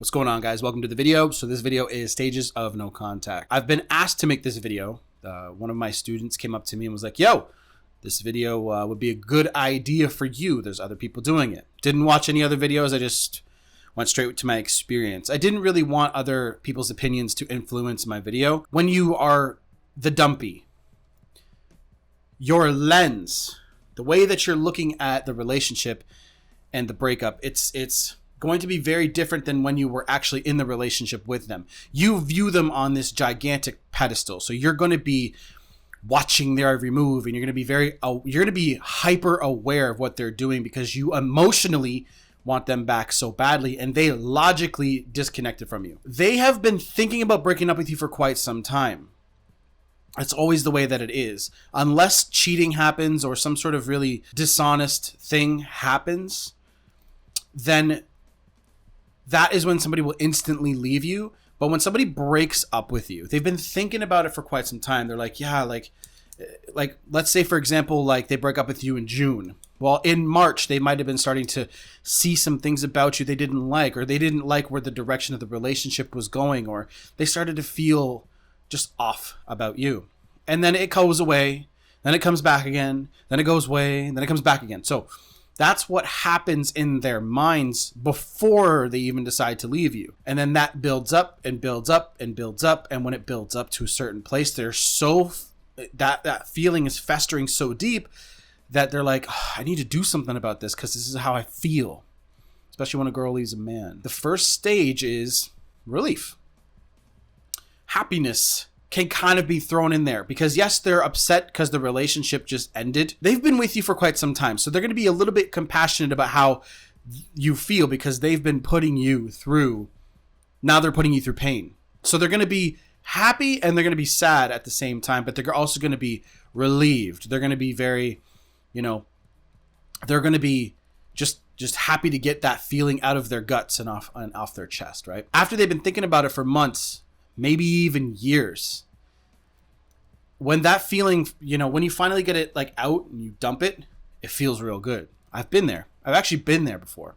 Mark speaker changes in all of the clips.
Speaker 1: What's going on, guys? Welcome to the video. So this video is stages of no contact. I've been asked to make this video. One of my students came up to me and was like, yo, this video would be a good idea for you. There's other people doing it. Didn't watch any other videos. I just went straight to my experience. I didn't really want other people's opinions to influence my video. When you are the dumpy, your lens, the way that you're looking at the relationship and the breakup, it's going to be very different than when you were actually in the relationship with them. You view them on this gigantic pedestal. So you're going to be watching their every move, and you're going to be hyper aware of what they're doing because you emotionally want them back so badly, and they logically disconnected from you. They have been thinking about breaking up with you for quite some time. It's always the way that it is. Unless cheating happens or some sort of really dishonest thing happens, then that is when somebody will instantly leave you. But when somebody breaks up with you, they've been thinking about it for quite some time. They're like, yeah, like let's say, for example, like they break up with you in June. Well, in March, they might have been starting to see some things about you they didn't like, or they didn't like where the direction of the relationship was going, or they started to feel just off about you. And then it goes away, then it comes back again, then it goes away, and then it comes back again. So that's what happens in their minds before they even decide to leave you. And then that builds up and builds up and builds up. And when it builds up to a certain place, that feeling is festering so deep that they're like, oh, I need to do something about this because this is how I feel. Especially when a girl leaves a man. The first stage is relief. Happiness can kind of be thrown in there because yes, they're upset because the relationship just ended. They've been with you for quite some time. So they're going to be a little bit compassionate about how you feel because they've been putting you through. Now they're putting you through pain. So they're going to be happy and they're going to be sad at the same time, but they're also going to be relieved. They're going to be very, they're going to be just happy to get that feeling out of their guts and off their chest, right? After they've been thinking about it for months, maybe even years. When that feeling, when you finally get it like out and you dump it, it feels real good. I've been there. I've actually been there before.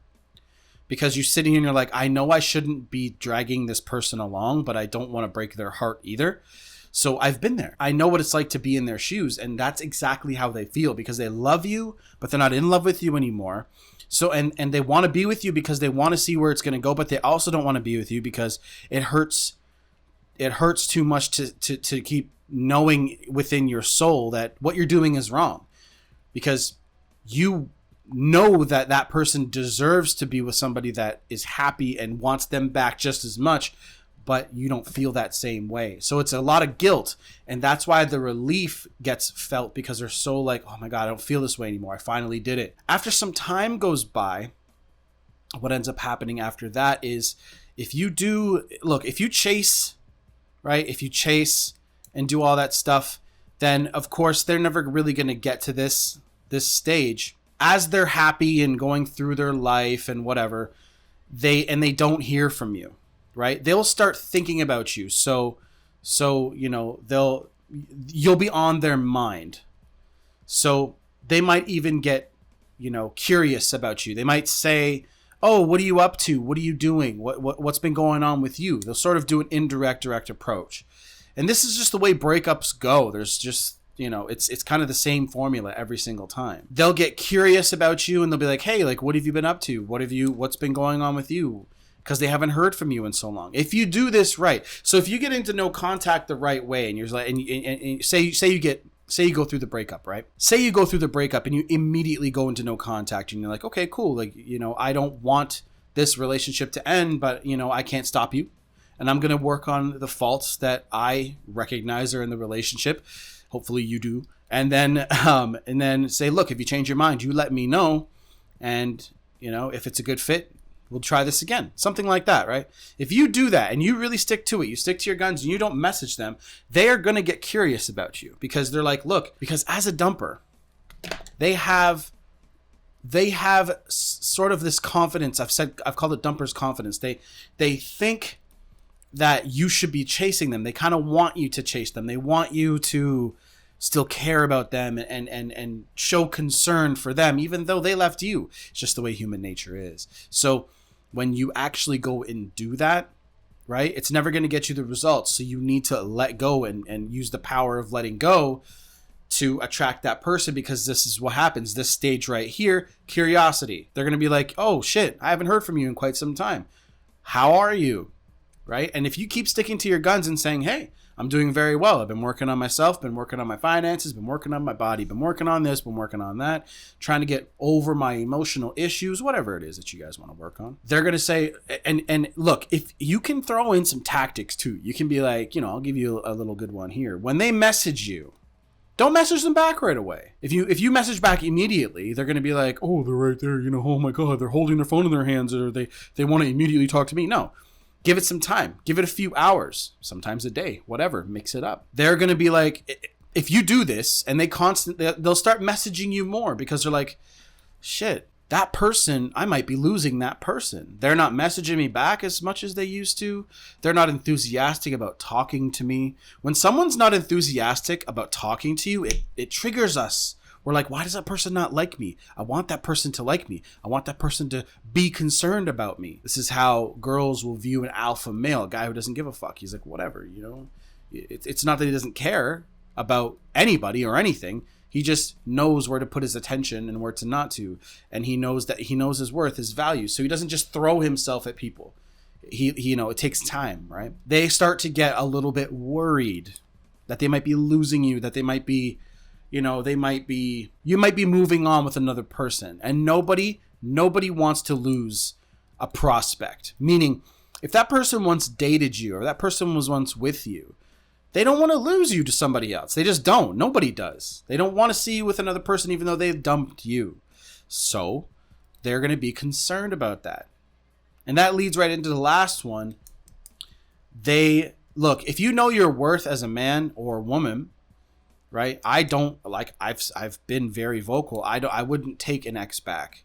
Speaker 1: Because you're sitting here and you're like, I know I shouldn't be dragging this person along, but I don't want to break their heart either. So I've been there. I know what it's like to be in their shoes. And that's exactly how they feel because they love you, but they're not in love with you anymore. So, and they want to be with you because they want to see where it's going to go, but they also don't want to be with you because it hurts. It hurts too much to keep knowing within your soul that what you're doing is wrong because you know that that person deserves to be with somebody that is happy and wants them back just as much, but you don't feel that same way. So it's a lot of guilt. And that's why the relief gets felt because they're so like, oh my God, I don't feel this way anymore. I finally did it. After some time goes by, what ends up happening after that is if you chase, right? If you chase and do all that stuff, then of course they're never really going to get to this stage. As they're happy and going through their life and whatever, they don't hear from you, right? They'll start thinking about you. So you'll be on their mind. So they might even get, curious about you. They might say, oh, what are you up to? What are you doing? What's been going on with you? They'll sort of do an indirect, direct approach. And this is just the way breakups go. There's just, it's kind of the same formula every single time. They'll get curious about you and they'll be like, hey, like, what have you been up to? What's been going on with you? Because they haven't heard from you in so long. If you do this right. So if you get into no contact the right way and you're like, and say you go through the breakup, right? Say you go through the breakup and you immediately go into no contact and you're like, okay, cool. Like, I don't want this relationship to end, but, I can't stop you. And I'm going to work on the faults that I recognize are in the relationship. Hopefully you do. And then say, look, if you change your mind, you let me know. And, if it's a good fit, we'll try this again. Something like that, right? If you do that and you really stick to it, you stick to your guns and you don't message them, they are going to get curious about you because they're like, look, because as a dumper, they have sort of this confidence. I've called it dumper's confidence. They think that you should be chasing them. They kind of want you to chase them. They want you to still care about them and show concern for them, even though they left you. It's just the way human nature is. So when you actually go and do that, right, it's never going to get you the results. So you need to let go and use the power of letting go to attract that person, because this is what happens. This stage right here, curiosity. They're going to be like, oh shit, I haven't heard from you in quite some time. How are you? Right? And if you keep sticking to your guns and saying, hey, I'm doing very well. I've been working on myself, been working on my finances, been working on my body, been working on this, been working on that, trying to get over my emotional issues, whatever it is that you guys want to work on. They're going to say, and look, if you can throw in some tactics too, you can be like, I'll give you a little good one here. When they message you, don't message them back right away. If you message back immediately, they're going to be like, oh, they're right there. Oh my God, they're holding their phone in their hands, or they want to immediately talk to me. No. Give it some time. Give it a few hours, sometimes a day, whatever. Mix it up. They're going to be like, if you do this, and they'll start messaging you more, because they're like, shit, that person, I might be losing that person. They're not messaging me back as much as they used to. They're not enthusiastic about talking to me. When someone's not enthusiastic about talking to you, it triggers us. We're like, why does that person not like me? I want that person to like me. I want that person to be concerned about me. This is how girls will view an alpha male, a guy who doesn't give a fuck. He's like, whatever, It's not that he doesn't care about anybody or anything. He just knows where to put his attention and where to not to. And he knows his worth, his value. So he doesn't just throw himself at people. It takes time, right? They start to get a little bit worried that they might be losing you, that they might be, you might be moving on with another person. And nobody wants to lose a prospect. Meaning, if that person once dated you, or that person was once with you, they don't want to lose you to somebody else. They just don't. Nobody does. They don't want to see you with another person, even though they've dumped you. So they're going to be concerned about that. And that leads right into the last one. Look, if you know your worth as a man or a woman, right? I don't, like, I've been very vocal. I wouldn't take an ex back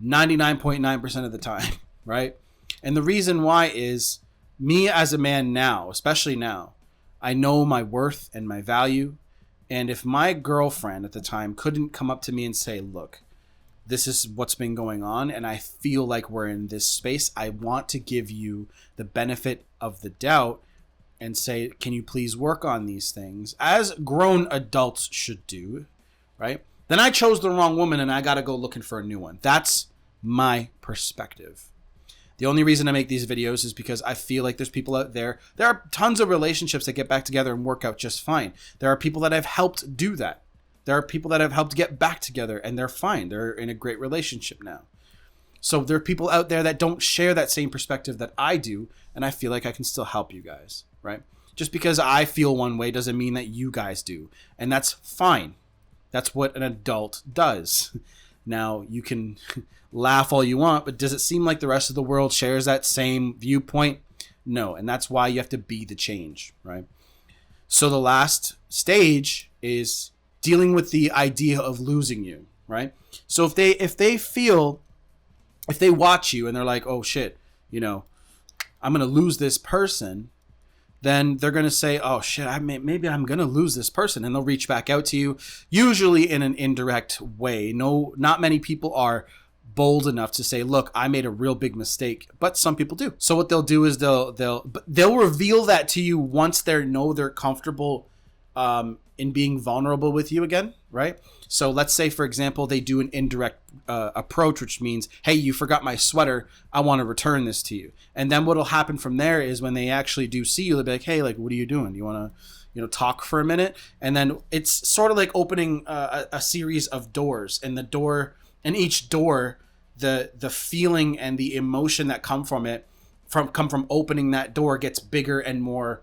Speaker 1: 99.9% of the time, right? And the reason why is, me as a man now, especially now, I know my worth and my value. And if my girlfriend at the time couldn't come up to me and say, look, this is what's been going on, and I feel like we're in this space, I want to give you the benefit of the doubt and say, can you please work on these things, as grown adults should do, right? Then I chose the wrong woman and I got to go looking for a new one. That's my perspective. The only reason I make these videos is because I feel like there's people out there. There are tons of relationships that get back together and work out just fine. There are people that I've helped do that. There are people that I've helped get back together and they're fine. They're in a great relationship now. So there are people out there that don't share that same perspective that I do, and I feel like I can still help you guys, right? Just because I feel one way doesn't mean that you guys do, and that's fine. That's what an adult does. Now, you can laugh all you want, but does it seem like the rest of the world shares that same viewpoint? No, and that's why you have to be the change, right? So the last stage is dealing with the idea of losing you, right? So if they watch you and they're like, oh shit, I'm going to lose this person, then they're going to say, oh shit, maybe I'm going to lose this person. And they'll reach back out to you, usually in an indirect way. No, not many people are bold enough to say, look, I made a real big mistake, but some people do. So what they'll do is they'll reveal that to you once they're comfortable in being vulnerable with you again, right? So let's say, for example, they do an indirect approach, which means, hey, you forgot my sweater. I want to return this to you. And then what'll happen from there is when they actually do see you, they'll be like, hey, like, what are you doing? Do you want to, talk for a minute? And then it's sort of like opening a series of doors, and each door, the feeling and the emotion that come from opening that door gets bigger and more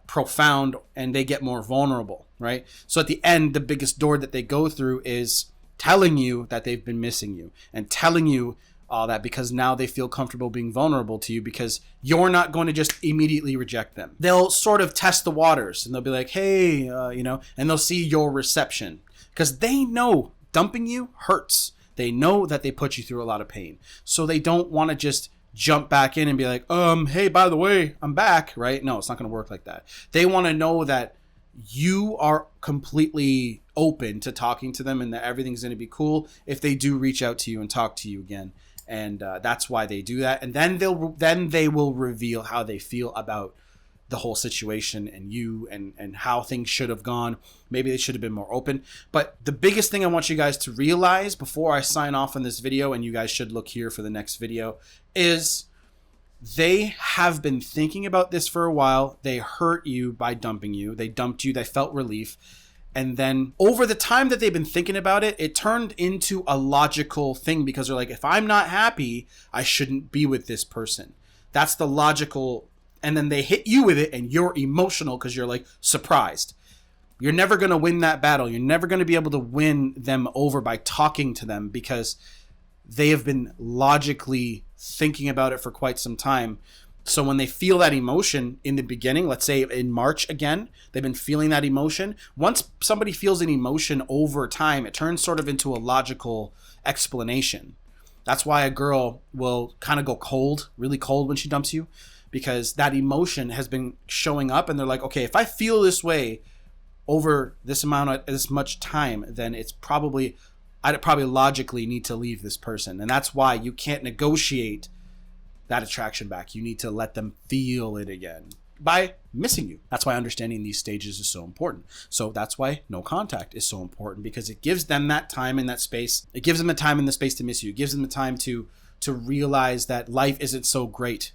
Speaker 1: profound, and they get more vulnerable, right? So at the end, the biggest door that they go through is telling you that they've been missing you, and telling you all that because now they feel comfortable being vulnerable to you, because you're not going to just immediately reject them. They'll sort of test the waters, and they'll be like, hey, and they'll see your reception, because they know dumping you hurts. They know that they put you through a lot of pain. So they don't want to just jump back in and be like, hey, by the way, I'm back, right? No, it's not going to work like that. They want to know that you are completely open to talking to them and that everything's going to be cool if they do reach out to you and talk to you again. And that's why they do that. And then they will reveal how they feel about the whole situation and you and how things should have gone. Maybe they should have been more open. But the biggest thing I want you guys to realize before I sign off on this video, and you guys should look here for the next video, is they have been thinking about this for a while. They hurt you by dumping you. They dumped you. They felt relief. And then over the time that they've been thinking about it, it turned into a logical thing because they're like, if I'm not happy, I shouldn't be with this person. That's the logical. And then they hit you with it and you're emotional because you're like surprised. You're never going to win that battle. You're never going to be able to win them over by talking to them because they have been logically thinking about it for quite some time. So when they feel that emotion in the beginning, let's say in March again, they've been feeling that emotion. Once somebody feels an emotion over time, it turns sort of into a logical explanation. That's why a girl will kind of go cold, really cold when she dumps you, because that emotion has been showing up and they're like, okay, if I feel this way over this much time, then it's probably, I'd probably logically need to leave this person. And that's why you can't negotiate that attraction back. You need to let them feel it again by missing you. That's why understanding these stages is so important. So that's why no contact is so important, because it gives them that time and that space. It gives them the time and the space to miss you. It gives them the time to realize that life isn't so great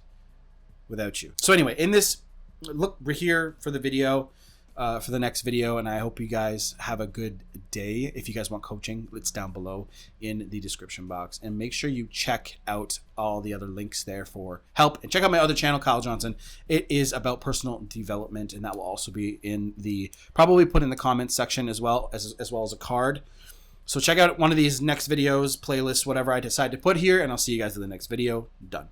Speaker 1: without you. So anyway, in this, look, we're here for the video, for the next video, and I hope you guys have a good day. If you guys want coaching, it's down below in the description box, and make sure you check out all the other links there for help, and check out my other channel, Kyle Johnson. It is about personal development, and that will also be in the, probably put in the comments section as well as a card. So check out one of these next videos, playlists, whatever I decide to put here, and I'll see you guys in the next video. Done.